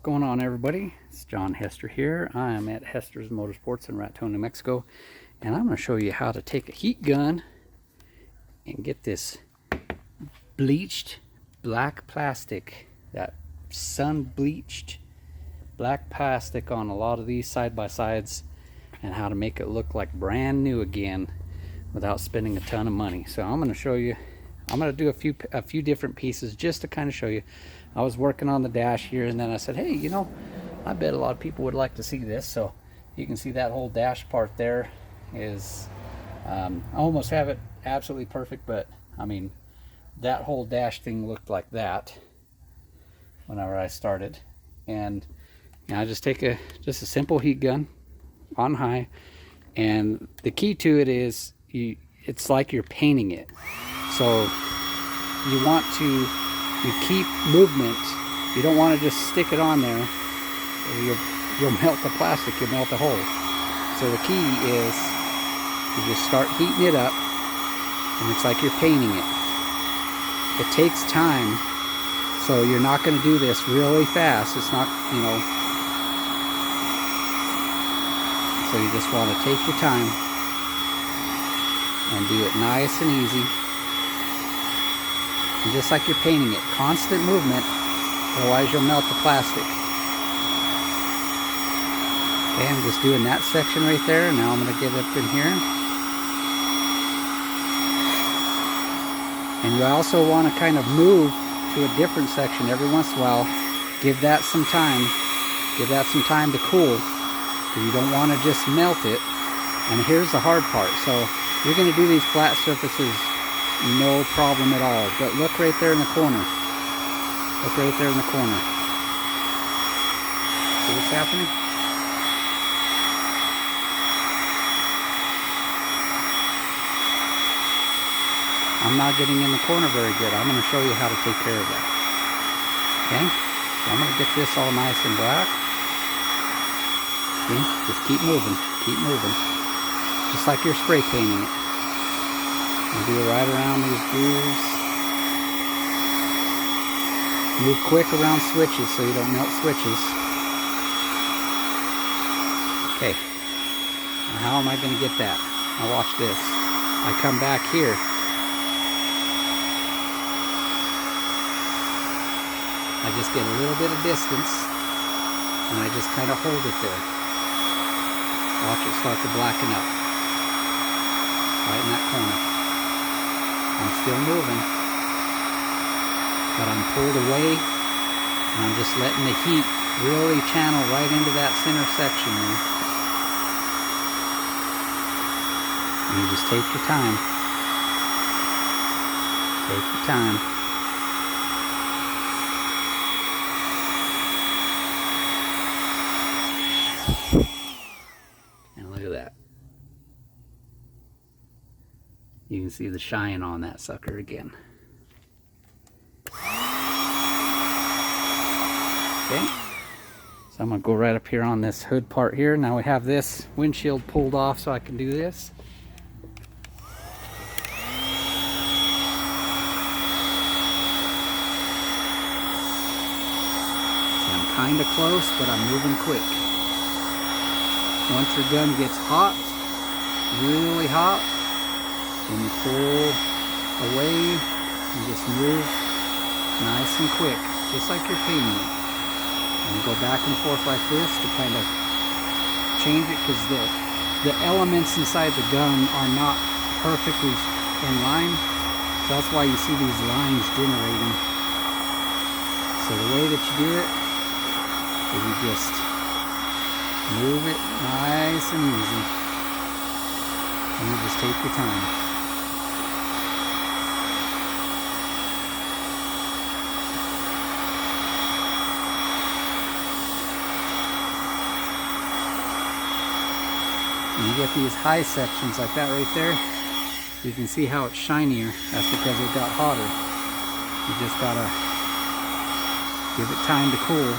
going on, everybody? It's John Hester here. I am at Hester's Motorsports in Raton, New Mexico, and I'm going to show you how to take a heat gun and get this bleached black plastic, that sun bleached black plastic on a lot of these side-by-sides, and how to make it look like brand new again without spending a ton of money. So I'm going to show you. I'm going to do a few different pieces just to kind of show you. I was working on the dash here, and then I said, hey, you know, I bet a lot of people would like to see this. So you can see that whole dash part there is, I almost have it absolutely perfect, but I mean, that whole dash thing looked like that whenever I started. And you know, I just take just a simple heat gun on high, and the key to it is it's like you're painting it. So you want to keep movement. You don't want to just stick it on there. You'll melt the plastic, you'll melt the hole. So the key is you just start heating it up, and it's like you're painting it. It takes time, so you're not going to do this really fast. It's not, you know. So you just want to take your time and do it nice and easy. And just like you're painting it, constant movement, otherwise you'll melt the plastic. Okay, I'm just doing that section right there, and now I'm going to get up in here. And you also want to kind of move to a different section every once in a while. Give that some time. Give that some time to cool, because you don't want to just melt it. And here's the hard part. So you're going to do these flat surfaces no problem at all. But look right there in the corner. Look right there in the corner. See what's happening? I'm not getting in the corner very good. I'm going to show you how to take care of that. Okay? So I'm going to get this all nice and black. See? Just keep moving. Keep moving. Just like you're spray painting it. And do it right around these grooves. Move quick around switches so you don't melt switches. Okay. Now how am I going to get that? Now watch this. I come back here. I just get a little bit of distance, and I just kind of hold it there. Watch it start to blacken up. Right in that corner. I'm still moving, but I'm pulled away, and I'm just letting the heat really channel right into that center section there. And you just take your time. Take your time. And look at that. You can see the shine on that sucker again. Okay, so I'm going to go right up here on this hood part here. Now we have this windshield pulled off so I can do this. So I'm kind of close, but I'm moving quick. Once your gun gets hot, really hot, then you pull away and just move nice and quick, just like you're painting it. And you go back and forth like this to kind of change it, because the elements inside the gun are not perfectly in line. So that's why you see these lines generating. So the way that you do it is you just move it nice and easy. And you just take your time. And you get these high sections like that right there. You can see how it's shinier. That's because it got hotter. You just gotta give it time to cool.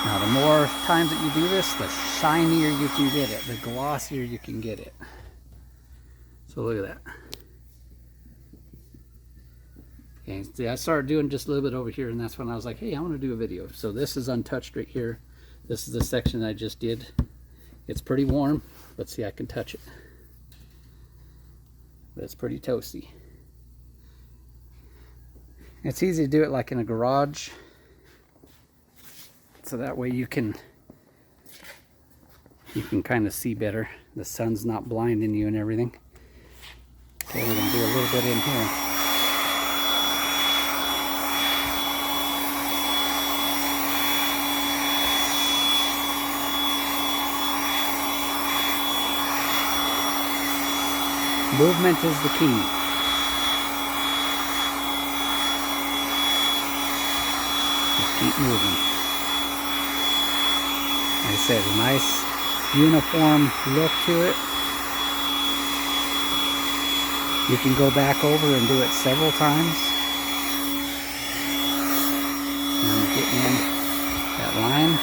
Now the more times that you do this, the shinier you can get it, the glossier you can get it. So look at that. Okay, see, I started doing just a little bit over here, and that's when I was like, hey, I want to do a video. So this is untouched right here. This is the section I just did. It's pretty warm, but see, I can touch it. But it's pretty toasty. It's easy to do it like in a garage, so that way you can kind of see better. The sun's not blinding you and everything. Okay, we're going to do a little bit in here. Movement is the key. Just keep moving. Like I said, a nice uniform look to it. You can go back over and do it several times. And I'm getting in that line.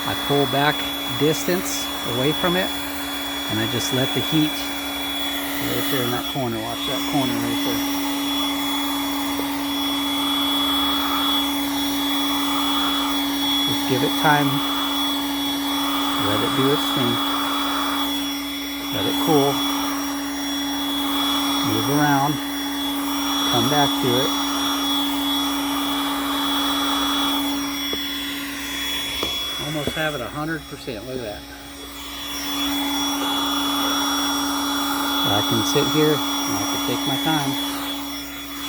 I pull back distance away from it, and I just let the heat right there in that corner. Watch that corner right there. Just give it time. Let it do its thing. Let it cool. Move around. Come back to it. Almost have it 100%. Look at that. I can sit here and I can take my time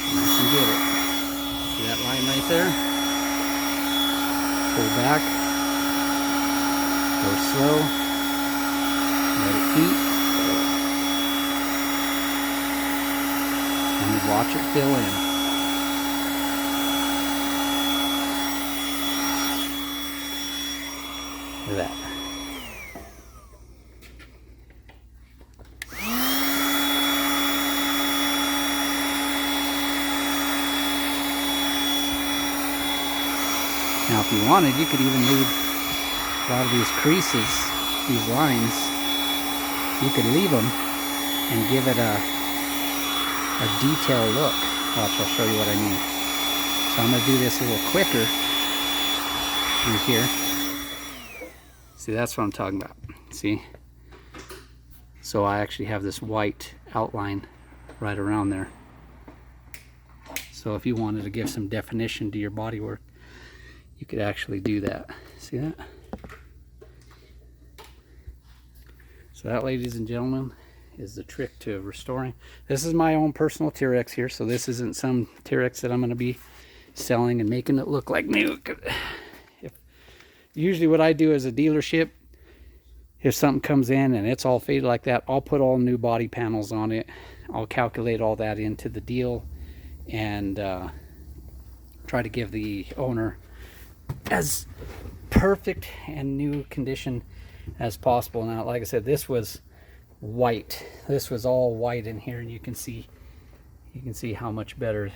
and I can get it. See that line right there? Pull back, go slow, let it heat, and watch it fill in. Look at that. Now if you wanted, you could even leave a lot of these creases, these lines, you could leave them and give it a detailed look. Watch, I'll show you what I mean. So I'm going to do this a little quicker through here. See, that's what I'm talking about. See? So I actually have this white outline right around there. So if you wanted to give some definition to your bodywork, you could actually do that. See that? So that, ladies and gentlemen, is the trick to restoring. This is my own personal Teryx here, so this isn't some Teryx that I'm going to be selling and making it look like new. Usually what I do as a dealership, if something comes in and it's all faded like that, I'll put all new body panels on it. I'll calculate all that into the deal and try to give the owner as perfect and new condition as possible. Now, like I said, this was white. This was all white in here, and you can see how much better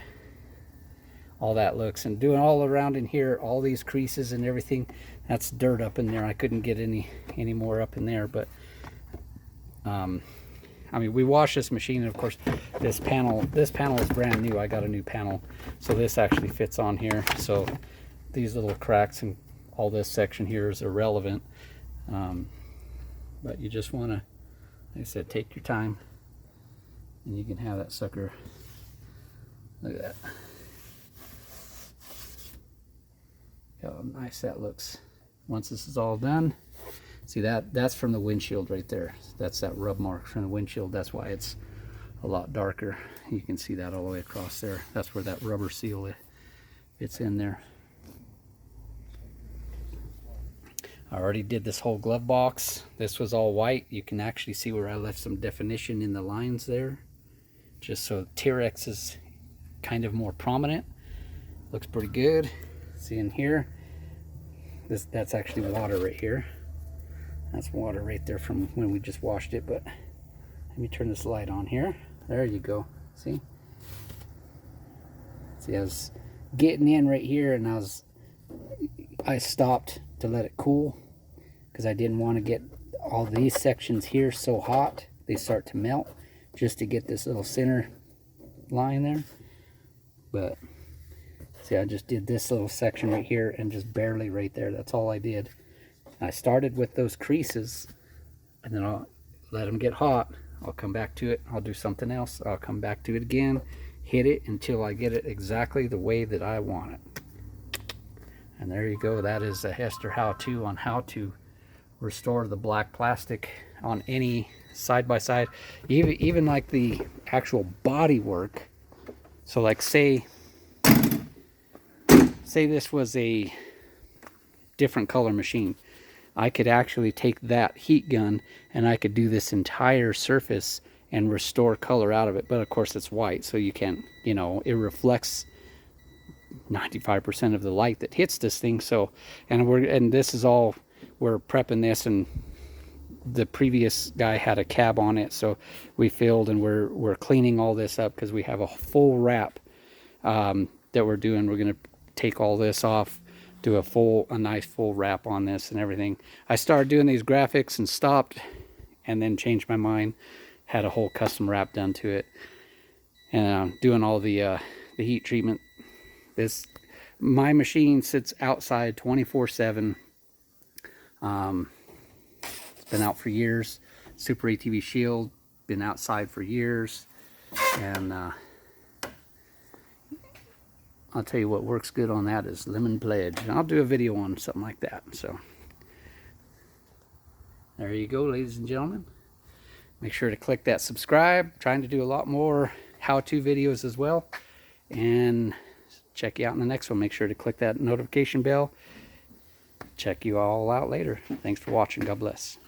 all that looks. And doing all around in here, all these creases and everything, that's dirt up in there. I couldn't get any more up in there, but I mean, we washed this machine, and of course this panel is brand new. I got a new panel, so this actually fits on here. So these little cracks and all this section here is irrelevant, but you just want to, like I said, take your time, and you can have that sucker. Look at that. How nice that looks. Once this is all done, see that's from the windshield right there. That's that rub mark from the windshield. That's why it's a lot darker. You can see that all the way across there. That's where that rubber seal fits in there. I already did this whole glove box. This was all white. You can actually see where I left some definition in the lines there, just so Teryx is kind of more prominent. Looks pretty good. See in here, that's actually water right here. That's water right there from when we just washed it. But let me turn this light on here. There you go. See, I was getting in right here, and I stopped to let it cool, because I didn't want to get all these sections here so hot they start to melt, just to get this little center line there. But see, I just did this little section right here and just barely right there. That's all I did. I started with those creases, and then I'll let them get hot. I'll come back to it. I'll do something else. I'll come back to it again, hit it until I get it exactly the way that I want it. And there you go. That is a Hester how-to on how to restore the black plastic on any side-by-side, even like the actual body work. So like say this was a different color machine, I could actually take that heat gun and I could do this entire surface and restore color out of it. But of course it's white, so you can't, you know, it reflects 95% of the light that hits this thing. So, and this is all, we're prepping this, and the previous guy had a cab on it, so we filled, and we're cleaning all this up because we have a full wrap that we're doing. We're gonna take all this off, do a nice full wrap on this and everything. I started doing these graphics and stopped, and then changed my mind, had a whole custom wrap done to it, and doing all the heat treatment. My machine sits outside 24/7. It's been out for years. Super ATV Shield, been outside for years, and I'll tell you what works good on that is Lemon Pledge. And I'll do a video on something like that. So there you go, ladies and gentlemen. Make sure to click that subscribe. I'm trying to do a lot more how-to videos as well. And check you out in the next one. Make sure to click that notification bell. Check you all out later. Thanks for watching. God bless.